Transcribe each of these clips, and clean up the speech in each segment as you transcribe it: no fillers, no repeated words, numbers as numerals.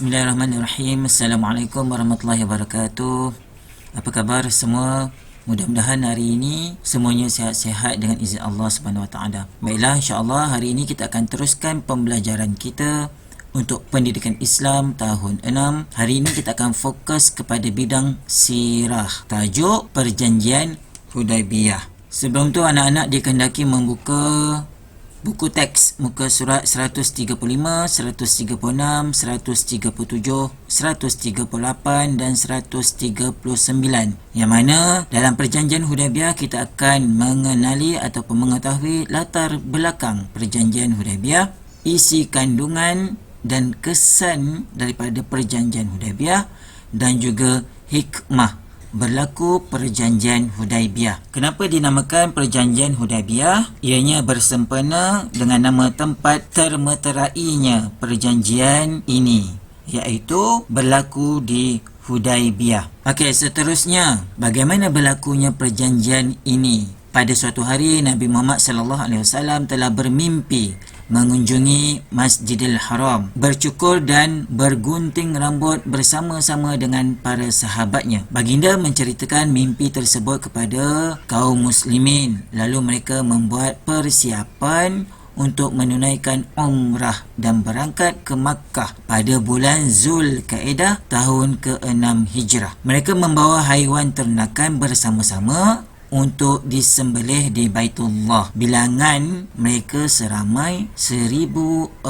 Bismillahirrahmanirrahim. Assalamualaikum warahmatullahi wabarakatuh. Apa khabar semua? Mudah-mudahan hari ini semuanya sihat-sihat dengan izin Allah Subhanahu Wa Taala. Baiklah, insya-Allah hari ini kita akan teruskan pembelajaran kita untuk pendidikan Islam tahun 6. Hari ini kita akan fokus kepada bidang sirah. Tajuk Perjanjian Hudaibiyah. Sebelum tu anak-anak dikehendaki membuka buku teks muka surat 135, 136, 137, 138 dan 139, yang mana dalam perjanjian Hudaibiyah kita akan mengenali ataupun mengetahui latar belakang perjanjian Hudaibiyah, isi kandungan dan kesan daripada perjanjian Hudaibiyah dan juga hikmah berlaku perjanjian Hudaibiyah. Kenapa dinamakan perjanjian Hudaibiyah? Ianya bersempena dengan nama tempat termeterainya perjanjian ini, iaitu berlaku di Hudaibiyah. Okey, seterusnya, bagaimana berlakunya perjanjian ini? Pada suatu hari Nabi Muhammad SAW telah bermimpi mengunjungi Masjidil Haram, bercukur dan bergunting rambut bersama-sama dengan para sahabatnya. Baginda menceritakan mimpi tersebut kepada kaum muslimin, lalu mereka membuat persiapan untuk menunaikan umrah dan berangkat ke Makkah pada bulan Zulkaidah tahun ke-6 Hijrah. Mereka membawa haiwan ternakan bersama-sama untuk disembelih di Baitullah. Bilangan mereka seramai 1,400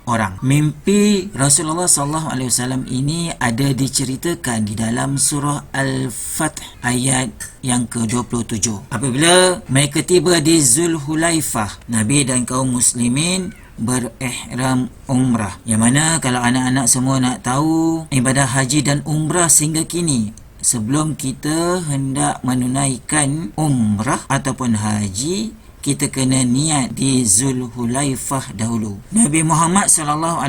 orang. Mimpi Rasulullah SAW ini ada diceritakan di dalam surah Al-Fath ayat yang ke-27. Apabila mereka tiba di Zulhulaifah, Nabi dan kaum muslimin berihram umrah. Yang mana kalau anak-anak semua nak tahu ibadah haji dan umrah sehingga kini, sebelum kita hendak menunaikan umrah ataupun haji, kita kena niat di Zulhulaifah dahulu. Nabi Muhammad SAW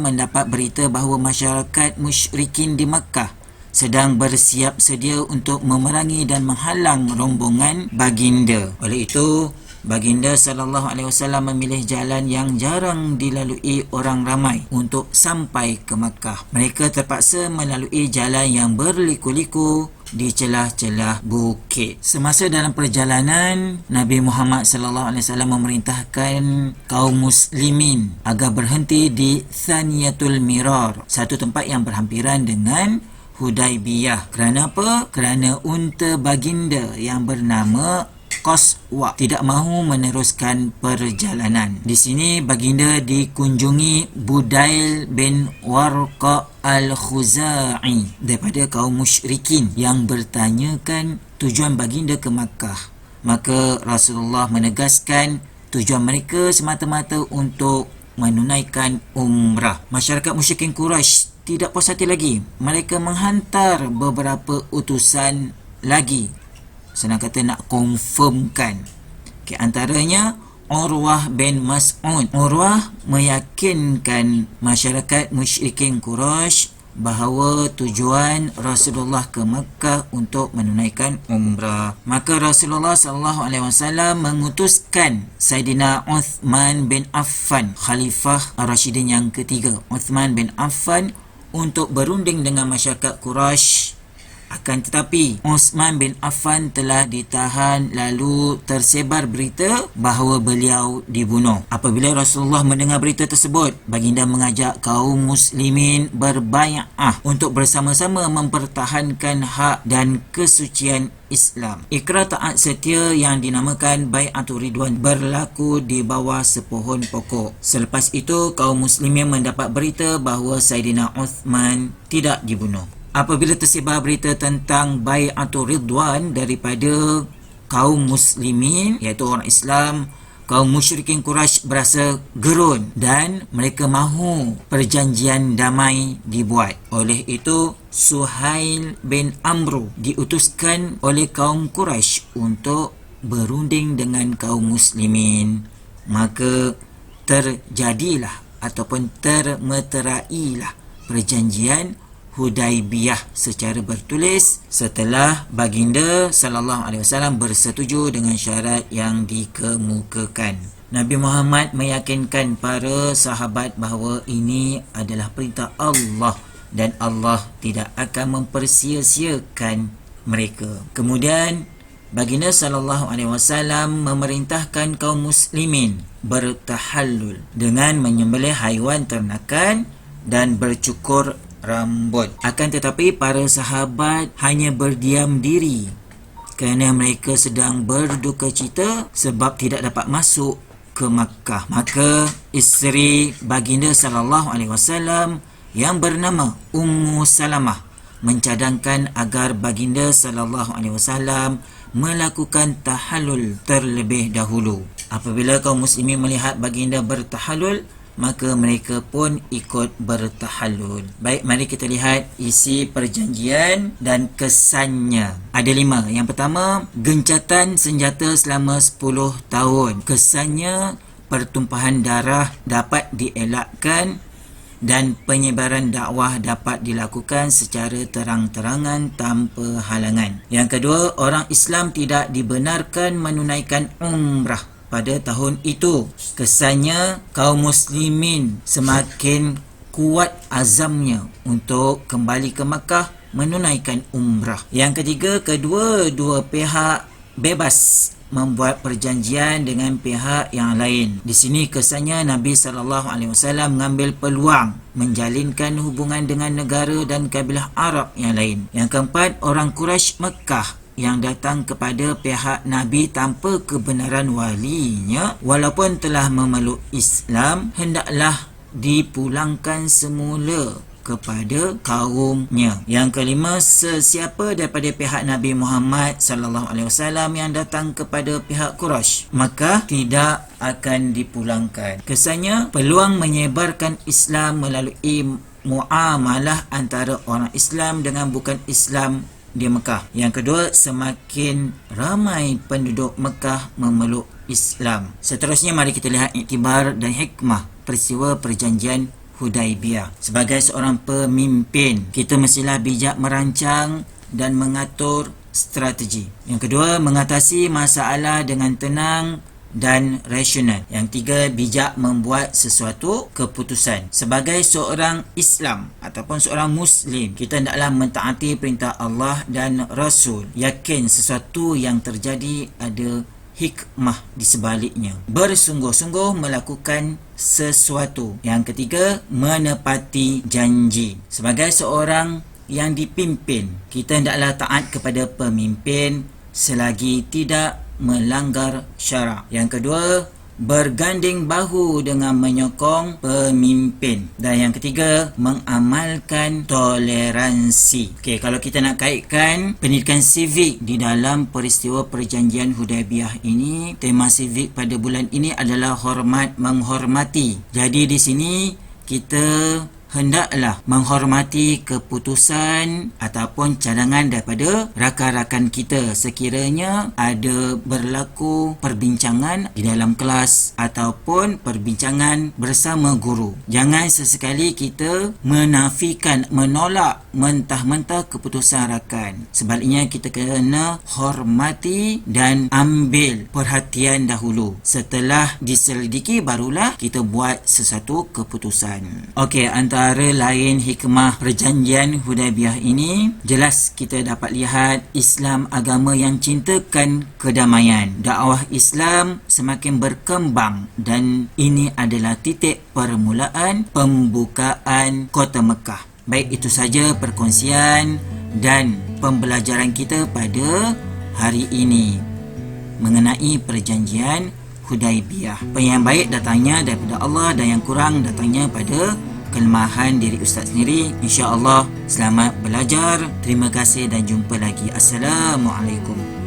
mendapat berita bahawa masyarakat musyrikin di Makkah sedang bersiap sedia untuk memerangi dan menghalang rombongan baginda. Oleh itu, Baginda SAW memilih jalan yang jarang dilalui orang ramai untuk sampai ke Makkah. Mereka terpaksa melalui jalan yang berliku-liku di celah-celah bukit. Semasa dalam perjalanan, Nabi Muhammad SAW memerintahkan kaum muslimin agar berhenti di Thaniyatul Mirar, satu tempat yang berhampiran dengan Hudaibiyah. Kerana apa? Kerana unta baginda yang bernama Qaswa tidak mahu meneruskan perjalanan. Di sini baginda dikunjungi Budail bin Warqa al-Khuzai daripada kaum musyrikin yang bertanyakan tujuan baginda ke Makkah. Maka Rasulullah menegaskan tujuan mereka semata-mata untuk menunaikan umrah. Masyarakat musyrikin Quraisy tidak puas hati lagi. Mereka menghantar beberapa utusan lagi, senang kata nak confirmkan. Antaranya Urwah bin Mas'ud. Urwah meyakinkan masyarakat musyrikin Quraisy bahawa tujuan Rasulullah ke Makkah untuk menunaikan umrah. Maka Rasulullah SAW mengutuskan Saidina Uthman bin Affan, Khalifah Ar-Rashidin yang ketiga, Uthman bin Affan, untuk berunding dengan masyarakat Quraisy. Akan tetapi Uthman bin Affan telah ditahan, lalu tersebar berita bahawa beliau dibunuh. Apabila Rasulullah mendengar berita tersebut, baginda mengajak kaum muslimin berbai'ah untuk bersama-sama mempertahankan hak dan kesucian Islam. Ikrar taat setia yang dinamakan Bai'atul Ridwan berlaku di bawah sepohon pokok. Selepas itu, kaum muslimin mendapat berita bahawa Saidina Uthman tidak dibunuh. Apabila tersebar berita tentang Bai'atul Ridwan daripada kaum muslimin, iaitu orang Islam, kaum musyrikin Quraisy berasa gerun dan mereka mahu perjanjian damai dibuat. Oleh itu, Suhail bin Amru diutuskan oleh kaum Quraisy untuk berunding dengan kaum muslimin. Maka terjadilah ataupun termeterailah perjanjian Hudaibiyah secara bertulis setelah baginda SAW bersetuju dengan syarat yang dikemukakan. Nabi Muhammad meyakinkan para sahabat bahawa ini adalah perintah Allah dan Allah tidak akan mempersia-siakan mereka. Kemudian baginda sallallahu alaihi wasallam memerintahkan kaum muslimin bertahallul dengan menyembelih haiwan ternakan dan bercukur rambut. Akan tetapi para sahabat hanya berdiam diri kerana mereka sedang berduka cita sebab tidak dapat masuk ke Makkah. Maka isteri baginda sallallahu alaihi wasallam yang bernama Ummu Salamah mencadangkan agar baginda sallallahu alaihi wasallam melakukan tahallul terlebih dahulu. Apabila kaum muslimin melihat baginda bertahallul, maka mereka pun ikut bertahallul. Baik, mari kita lihat isi perjanjian dan kesannya. Ada 5. Yang pertama, gencatan senjata selama 10 tahun. Kesannya, pertumpahan darah dapat dielakkan dan penyebaran dakwah dapat dilakukan secara terang-terangan tanpa halangan. Yang kedua, orang Islam tidak dibenarkan menunaikan umrah pada tahun itu. Kesannya, kaum muslimin semakin kuat azamnya untuk kembali ke Makkah menunaikan umrah. Yang ketiga, kedua-dua pihak bebas membuat perjanjian dengan pihak yang lain. Di sini kesannya Nabi SAW mengambil peluang menjalinkan hubungan dengan negara dan kabilah Arab yang lain. Yang keempat, orang Quraisy Mekah yang datang kepada pihak Nabi tanpa kebenaran walinya walaupun telah memeluk Islam hendaklah dipulangkan semula kepada kaumnya. Yang kelima, sesiapa daripada pihak Nabi Muhammad sallallahu alaihi wasallam yang datang kepada pihak Quraisy maka tidak akan dipulangkan. Kesannya, peluang menyebarkan Islam melalui muamalah antara orang Islam dengan bukan Islam di Mekah. Yang kedua, semakin ramai penduduk Mekah memeluk Islam. Seterusnya, mari kita lihat iktibar dan hikmah peristiwa perjanjian Hudaibiyah. Sebagai seorang pemimpin, kita mestilah bijak merancang dan mengatur strategi. Yang kedua, mengatasi masalah dengan tenang dan rasional. Yang tiga, bijak membuat sesuatu keputusan. Sebagai seorang Islam ataupun seorang Muslim, kita hendaklah mentaati perintah Allah dan Rasul. Yakin sesuatu yang terjadi ada hikmah di sebaliknya. Bersungguh-sungguh melakukan sesuatu. Yang ketiga, menepati janji. Sebagai seorang yang dipimpin, kita hendaklah taat kepada pemimpin selagi tidak melanggar syarak. Yang kedua, berganding bahu dengan menyokong pemimpin. Dan yang ketiga, mengamalkan toleransi. Okey, kalau kita nak kaitkan pendidikan civic di dalam peristiwa perjanjian Hudaibiyah ini, tema civic pada bulan ini adalah hormat menghormati. Jadi di sini kita hendaklah menghormati keputusan ataupun cadangan daripada rakan-rakan kita sekiranya ada berlaku perbincangan di dalam kelas ataupun perbincangan bersama guru. Jangan sesekali kita menafikan, menolak mentah-mentah keputusan rakan. Sebaliknya, kita kena hormati dan ambil perhatian dahulu. Setelah diselidiki, barulah kita buat sesuatu keputusan. Okey, antara lain hikmah perjanjian Hudaibiyah ini, jelas kita dapat lihat Islam agama yang cintakan kedamaian. Dakwah Islam semakin berkembang dan ini adalah titik permulaan pembukaan kota Mekah. Baik, itu saja perkongsian dan pembelajaran kita pada hari ini mengenai perjanjian Hudaibiyah. Yang baik datangnya daripada Allah dan yang kurang datangnya pada kelemahan diri Ustaz sendiri. InsyaAllah selamat belajar. Terima kasih dan jumpa lagi. Assalamualaikum.